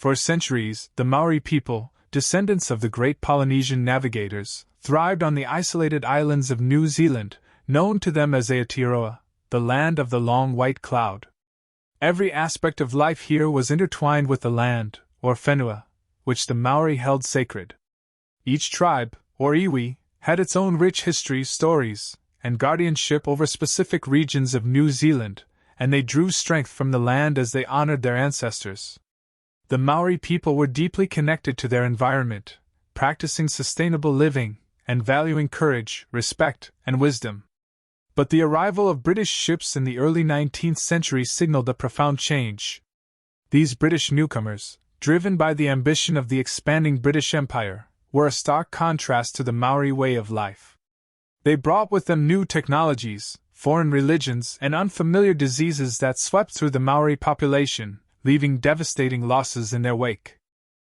For centuries, the Māori people, descendants of the great Polynesian navigators, thrived on the isolated islands of New Zealand, known to them as Aotearoa, the land of the long white cloud. Every aspect of life here was intertwined with the land, or whenua, which the Māori held sacred. Each tribe, or iwi, had its own rich history, stories, and guardianship over specific regions of New Zealand, and they drew strength from the land as they honored their ancestors. The Māori people were deeply connected to their environment, practicing sustainable living, and valuing courage, respect, and wisdom. But the arrival of British ships in the early 19th century signaled a profound change. These British newcomers, driven by the ambition of the expanding British Empire, were a stark contrast to the Māori way of life. They brought with them new technologies, foreign religions, and unfamiliar diseases that swept through the Māori population, leaving devastating losses in their wake.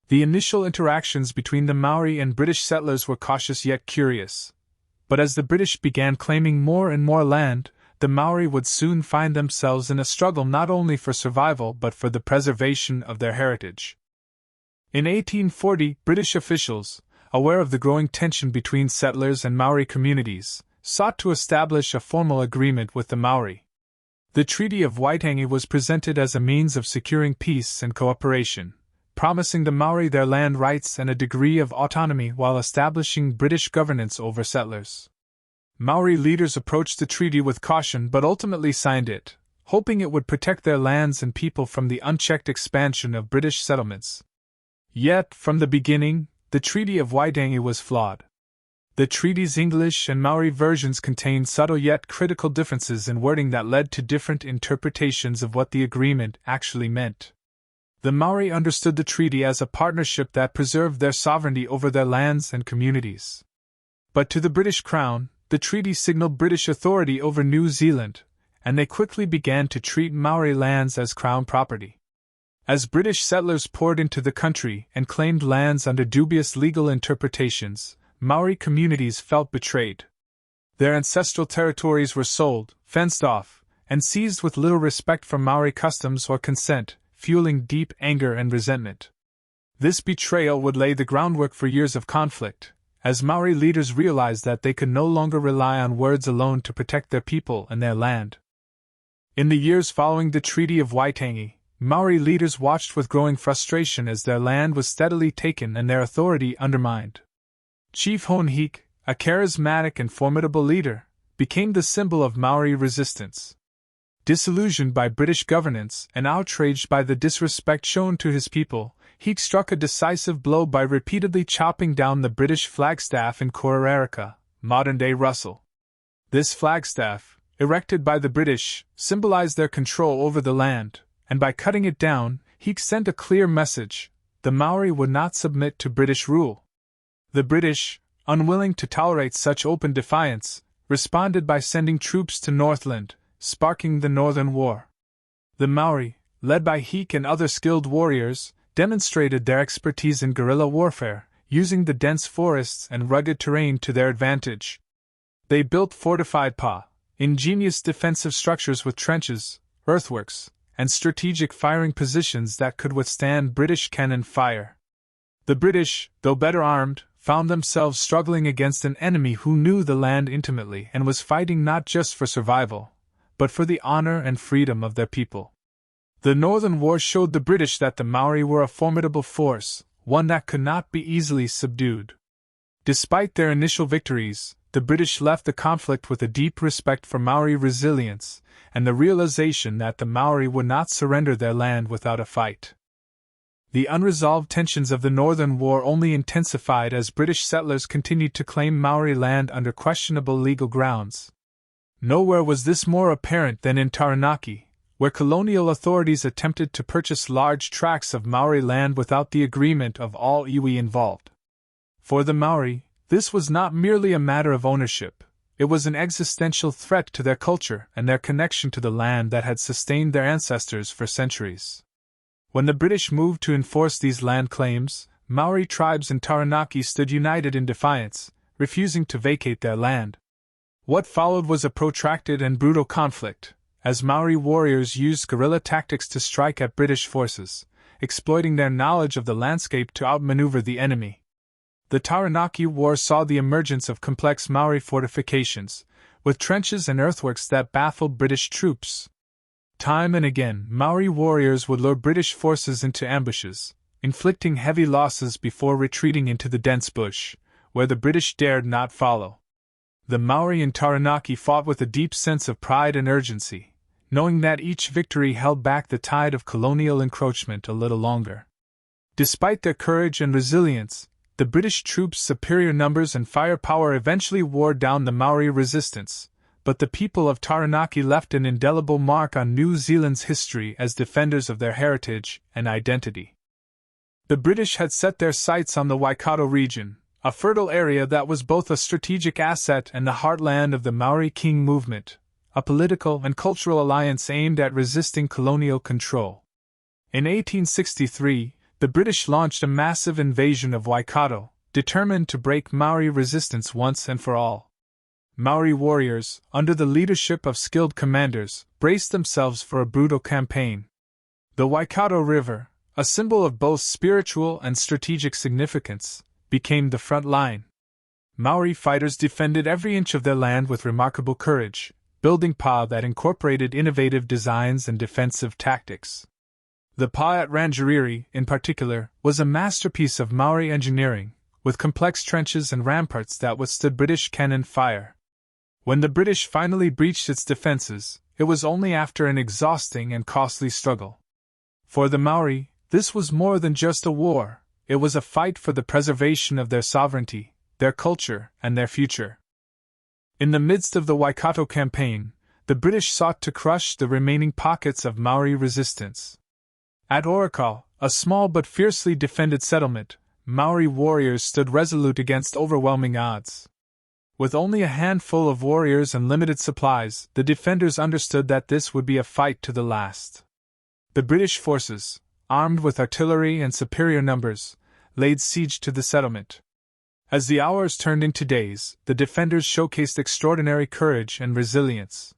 The initial interactions between the Māori and British settlers were cautious yet curious. But as the British began claiming more and more land, the Māori would soon find themselves in a struggle not only for survival but for the preservation of their heritage. In 1840, British officials, aware of the growing tension between settlers and Māori communities, sought to establish a formal agreement with the Māori. The Treaty of Waitangi was presented as a means of securing peace and cooperation, promising the Māori their land rights and a degree of autonomy while establishing British governance over settlers. Māori leaders approached the treaty with caution but ultimately signed it, hoping it would protect their lands and people from the unchecked expansion of British settlements. Yet, from the beginning, the Treaty of Waitangi was flawed. The treaty's English and Māori versions contained subtle yet critical differences in wording that led to different interpretations of what the agreement actually meant. The Māori understood the treaty as a partnership that preserved their sovereignty over their lands and communities. But to the British Crown, the treaty signaled British authority over New Zealand, and they quickly began to treat Māori lands as Crown property. As British settlers poured into the country and claimed lands under dubious legal interpretations, Māori communities felt betrayed. Their ancestral territories were sold, fenced off, and seized with little respect for Māori customs or consent, fueling deep anger and resentment. This betrayal would lay the groundwork for years of conflict, as Māori leaders realized that they could no longer rely on words alone to protect their people and their land. In the years following the Treaty of Waitangi, Māori leaders watched with growing frustration as their land was steadily taken and their authority undermined. Chief Honhik, a charismatic and formidable leader, became the symbol of Māori resistance. Disillusioned by British governance and outraged by the disrespect shown to his people, he struck a decisive blow by repeatedly chopping down the British flagstaff in Orākau, modern-day Russell. This flagstaff, erected by the British, symbolized their control over the land, and by cutting it down, he sent a clear message: the Māori would not submit to British rule. The British, unwilling to tolerate such open defiance, responded by sending troops to Northland, sparking the Northern War. The Māori, led by Hik and other skilled warriors, demonstrated their expertise in guerrilla warfare, using the dense forests and rugged terrain to their advantage. They built fortified ingenious defensive structures with trenches, earthworks, and strategic firing positions that could withstand British cannon fire. The British, though better armed, found themselves struggling against an enemy who knew the land intimately and was fighting not just for survival, but for the honor and freedom of their people. The Northern War showed the British that the Māori were a formidable force, one that could not be easily subdued. Despite their initial victories, the British left the conflict with a deep respect for Māori resilience and the realization that the Māori would not surrender their land without a fight. The unresolved tensions of the Northern War only intensified as British settlers continued to claim Māori land under questionable legal grounds. Nowhere was this more apparent than in Taranaki, where colonial authorities attempted to purchase large tracts of Māori land without the agreement of all iwi involved. For the Māori, this was not merely a matter of ownership, it was an existential threat to their culture and their connection to the land that had sustained their ancestors for centuries. When the British moved to enforce these land claims, Māori tribes in Taranaki stood united in defiance, refusing to vacate their land. What followed was a protracted and brutal conflict, as Māori warriors used guerrilla tactics to strike at British forces, exploiting their knowledge of the landscape to outmaneuver the enemy. The Taranaki War saw the emergence of complex Maori fortifications, with trenches and earthworks that baffled British troops. Time and again, Maori warriors would lure British forces into ambushes, inflicting heavy losses before retreating into the dense bush, where the British dared not follow. The Maori in Taranaki fought with a deep sense of pride and urgency, knowing that each victory held back the tide of colonial encroachment a little longer. Despite their courage and resilience, the British troops' superior numbers and firepower eventually wore down the Maori resistance, but the people of Taranaki left an indelible mark on New Zealand's history as defenders of their heritage and identity. The British had set their sights on the Waikato region, a fertile area that was both a strategic asset and the heartland of the Māori King Movement, a political and cultural alliance aimed at resisting colonial control. In 1863, the British launched a massive invasion of Waikato, determined to break Maori resistance once and for all. Māori warriors, under the leadership of skilled commanders, braced themselves for a brutal campaign. The Waikato River, a symbol of both spiritual and strategic significance, became the front line. Maori fighters defended every inch of their land with remarkable courage, building pa that incorporated innovative designs and defensive tactics. The pa at Rangireiri, in particular, was a masterpiece of Maori engineering, with complex trenches and ramparts that withstood British cannon fire. When the British finally breached its defenses, it was only after an exhausting and costly struggle. For the Maori, this was more than just a war. It was a fight for the preservation of their sovereignty, their culture, and their future. In the midst of the Waikato campaign, the British sought to crush the remaining pockets of Maori resistance. At Orākau, a small but fiercely defended settlement, Maori warriors stood resolute against overwhelming odds. With only a handful of warriors and limited supplies, the defenders understood that this would be a fight to the last. The British forces, armed with artillery and superior numbers, laid siege to the settlement. As the hours turned into days, the defenders showcased extraordinary courage and resilience.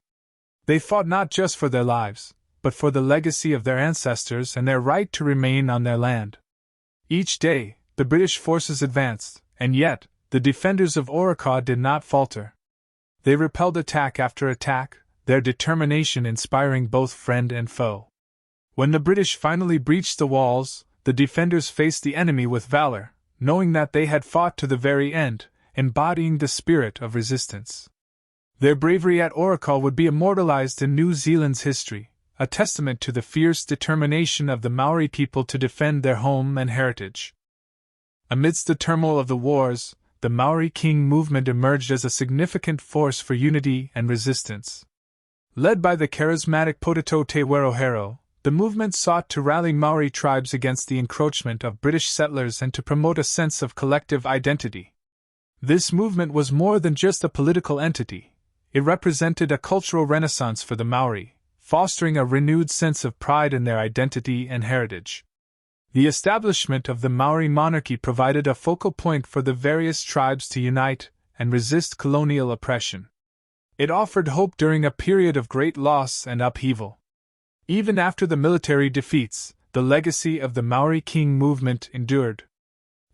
They fought not just for their lives, but for the legacy of their ancestors and their right to remain on their land. Each day, the British forces advanced, and yet, the defenders of Orākau did not falter. They repelled attack after attack, their determination inspiring both friend and foe. When the British finally breached the walls, the defenders faced the enemy with valor, knowing that they had fought to the very end, embodying the spirit of resistance. Their bravery at Orākau would be immortalized in New Zealand's history, a testament to the fierce determination of the Maori people to defend their home and heritage. Amidst the turmoil of the wars, the Māori King Movement emerged as a significant force for unity and resistance. Led by the charismatic Potato Te Warohero, the movement sought to rally Maori tribes against the encroachment of British settlers and to promote a sense of collective identity. This movement was more than just a political entity. It represented a cultural renaissance for the Maori, fostering a renewed sense of pride in their identity and heritage. The establishment of the Maori monarchy provided a focal point for the various tribes to unite and resist colonial oppression. It offered hope during a period of great loss and upheaval. Even after the military defeats, the legacy of the Māori King Movement endured.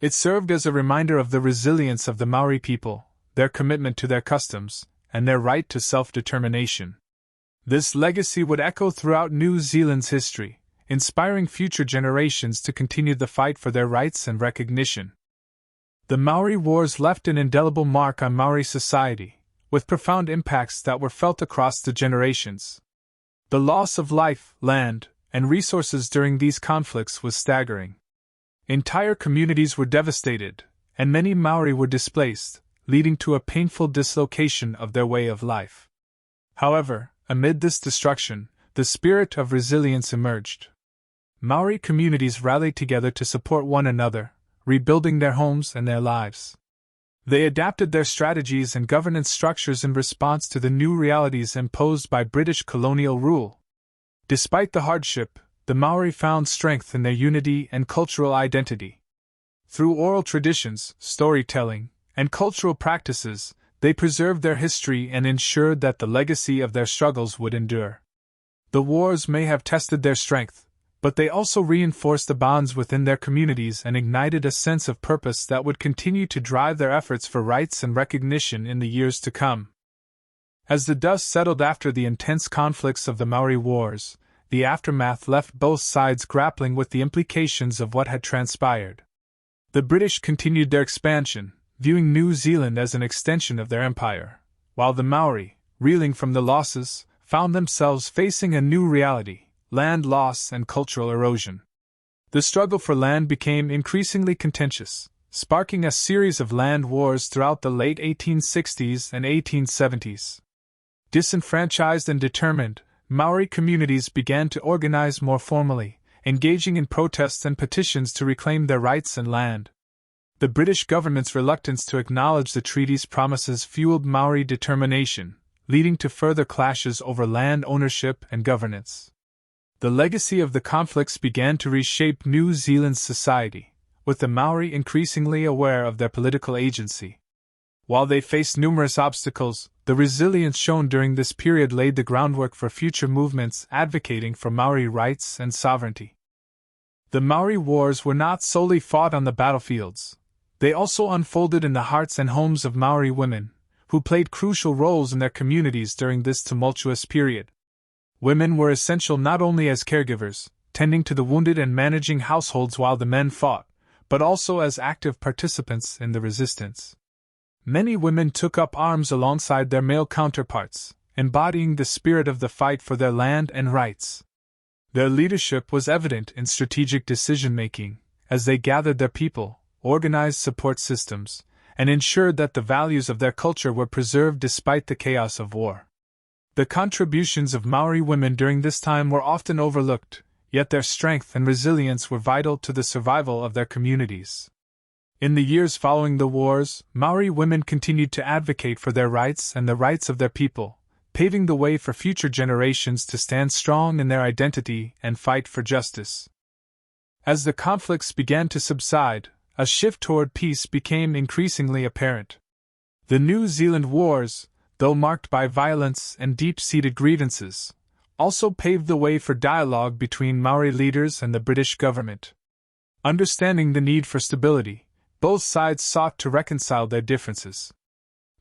It served as a reminder of the resilience of the Maori people, their commitment to their customs, and their right to self-determination. This legacy would echo throughout New Zealand's history, inspiring future generations to continue the fight for their rights and recognition. The Māori Wars left an indelible mark on Maori society, with profound impacts that were felt across the generations. The loss of life, land, and resources during these conflicts was staggering. Entire communities were devastated, and many Maori were displaced, leading to a painful dislocation of their way of life. However, amid this destruction, the spirit of resilience emerged. Maori communities rallied together to support one another, rebuilding their homes and their lives. They adapted their strategies and governance structures in response to the new realities imposed by British colonial rule. Despite the hardship, the Maori found strength in their unity and cultural identity. Through oral traditions, storytelling, and cultural practices, they preserved their history and ensured that the legacy of their struggles would endure. The wars may have tested their strength, But they also reinforced the bonds within their communities and ignited a sense of purpose that would continue to drive their efforts for rights and recognition in the years to come. As the dust settled after the intense conflicts of the Māori Wars, the aftermath left both sides grappling with the implications of what had transpired. The British continued their expansion, viewing New Zealand as an extension of their empire, while the Maori, reeling from the losses, found themselves facing a new reality: land loss and cultural erosion. The struggle for land became increasingly contentious, sparking a series of land wars throughout the late 1860s and 1870s. Disenfranchised and determined, Maori communities began to organize more formally, engaging in protests and petitions to reclaim their rights and land. The British government's reluctance to acknowledge the treaty's promises fueled Maori determination, leading to further clashes over land ownership and governance. The legacy of the conflicts began to reshape New Zealand's society, with the Maori increasingly aware of their political agency. While they faced numerous obstacles, the resilience shown during this period laid the groundwork for future movements advocating for Maori rights and sovereignty. The Māori Wars were not solely fought on the battlefields. They also unfolded in the hearts and homes of Maori women, who played crucial roles in their communities during this tumultuous period. Women were essential not only as caregivers, tending to the wounded and managing households while the men fought, but also as active participants in the resistance. Many women took up arms alongside their male counterparts, embodying the spirit of the fight for their land and rights. Their leadership was evident in strategic decision-making, as they gathered their people, organized support systems, and ensured that the values of their culture were preserved despite the chaos of war. The contributions of Maori women during this time were often overlooked, yet their strength and resilience were vital to the survival of their communities. In the years following the wars, Maori women continued to advocate for their rights and the rights of their people, paving the way for future generations to stand strong in their identity and fight for justice. As the conflicts began to subside, a shift toward peace became increasingly apparent. The New Zealand Wars, though marked by violence and deep-seated grievances, also paved the way for dialogue between Maori leaders and the British government. Understanding the need for stability, both sides sought to reconcile their differences.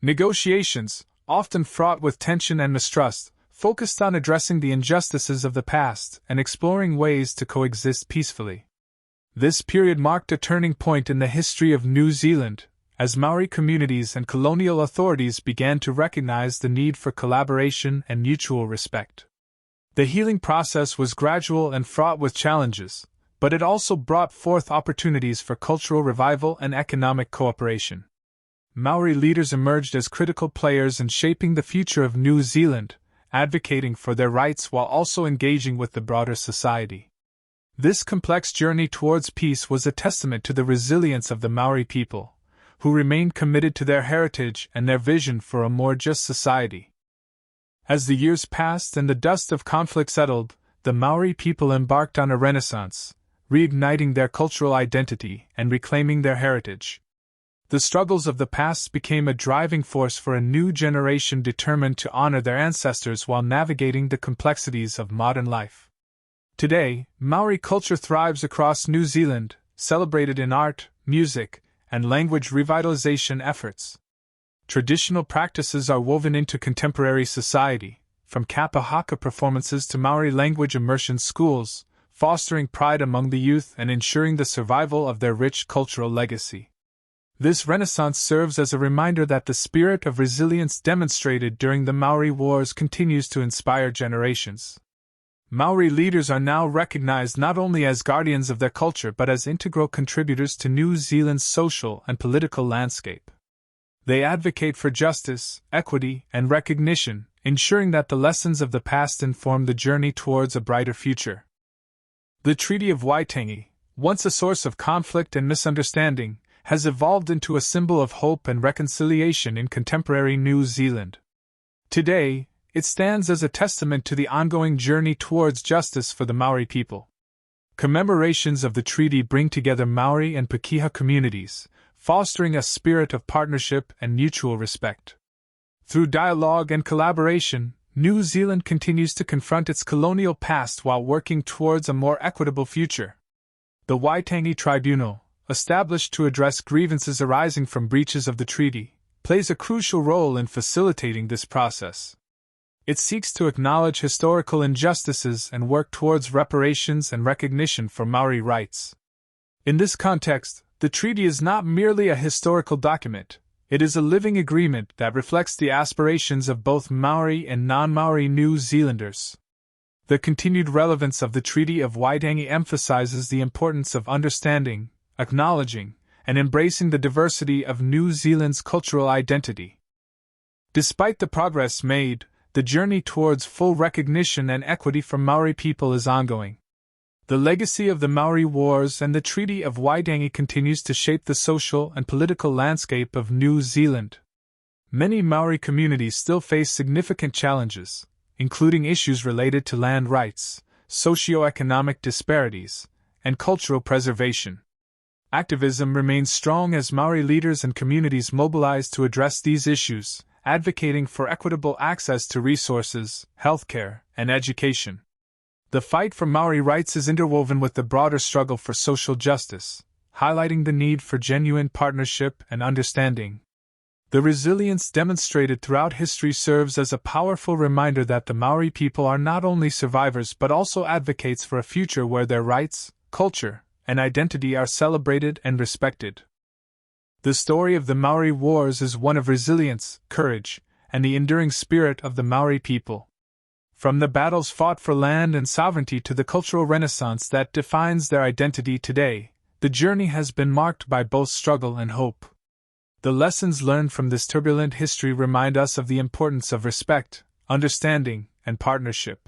Negotiations, often fraught with tension and mistrust, focused on addressing the injustices of the past and exploring ways to coexist peacefully. This period marked a turning point in the history of New Zealand, as Maori communities and colonial authorities began to recognize the need for collaboration and mutual respect. The healing process was gradual and fraught with challenges, but it also brought forth opportunities for cultural revival and economic cooperation. Maori leaders emerged as critical players in shaping the future of New Zealand, advocating for their rights while also engaging with the broader society. This complex journey towards peace was a testament to the resilience of the Maori people, who remained committed to their heritage and their vision for a more just society. As the years passed and the dust of conflict settled, the Maori people embarked on a renaissance, reigniting their cultural identity and reclaiming their heritage. The struggles of the past became a driving force for a new generation determined to honor their ancestors while navigating the complexities of modern life. Today, Maori culture thrives across New Zealand, celebrated in art, music, and language revitalization efforts. Traditional practices are woven into contemporary society, from kapa haka performances to Maori language immersion schools, fostering pride among the youth and ensuring the survival of their rich cultural legacy. This renaissance serves as a reminder that the spirit of resilience demonstrated during the Māori Wars continues to inspire generations. Maori leaders are now recognized not only as guardians of their culture but as integral contributors to New Zealand's social and political landscape. They advocate for justice, equity, and recognition, ensuring that the lessons of the past inform the journey towards a brighter future. The Treaty of Waitangi, once a source of conflict and misunderstanding, has evolved into a symbol of hope and reconciliation in contemporary New Zealand. Today, it stands as a testament to the ongoing journey towards justice for the Maori people. Commemorations of the treaty bring together Maori and Pakeha communities, fostering a spirit of partnership and mutual respect. Through dialogue and collaboration, New Zealand continues to confront its colonial past while working towards a more equitable future. The Waitangi Tribunal, established to address grievances arising from breaches of the treaty, plays a crucial role in facilitating this process. It seeks to acknowledge historical injustices and work towards reparations and recognition for Māori rights. In this context, the treaty is not merely a historical document, it is a living agreement that reflects the aspirations of both Māori and non-Māori New Zealanders. The continued relevance of the Treaty of Waitangi emphasizes the importance of understanding, acknowledging, and embracing the diversity of New Zealand's cultural identity. Despite the progress made, the journey towards full recognition and equity for Māori people is ongoing. The legacy of the Māori Wars and the Treaty of Waitangi continues to shape the social and political landscape of New Zealand. Many Māori communities still face significant challenges, including issues related to land rights, socio-economic disparities, and cultural preservation. Activism remains strong as Māori leaders and communities mobilize to address these issues, advocating for equitable access to resources, healthcare, and education. The fight for Māori rights is interwoven with the broader struggle for social justice, highlighting the need for genuine partnership and understanding. The resilience demonstrated throughout history serves as a powerful reminder that the Māori people are not only survivors but also advocates for a future where their rights, culture, and identity are celebrated and respected. The story of the Māori Wars is one of resilience, courage, and the enduring spirit of the Māori people. From the battles fought for land and sovereignty to the cultural renaissance that defines their identity today, the journey has been marked by both struggle and hope. The lessons learned from this turbulent history remind us of the importance of respect, understanding, and partnership.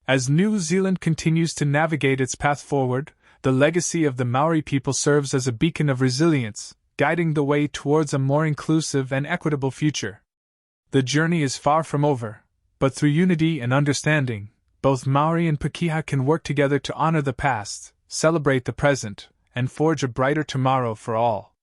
As New Zealand continues to navigate its path forward, the legacy of the Māori people serves as a beacon of resilience, guiding the way towards a more inclusive and equitable future. The journey is far from over, but through unity and understanding, both Māori and Pakeha can work together to honor the past, celebrate the present, and forge a brighter tomorrow for all.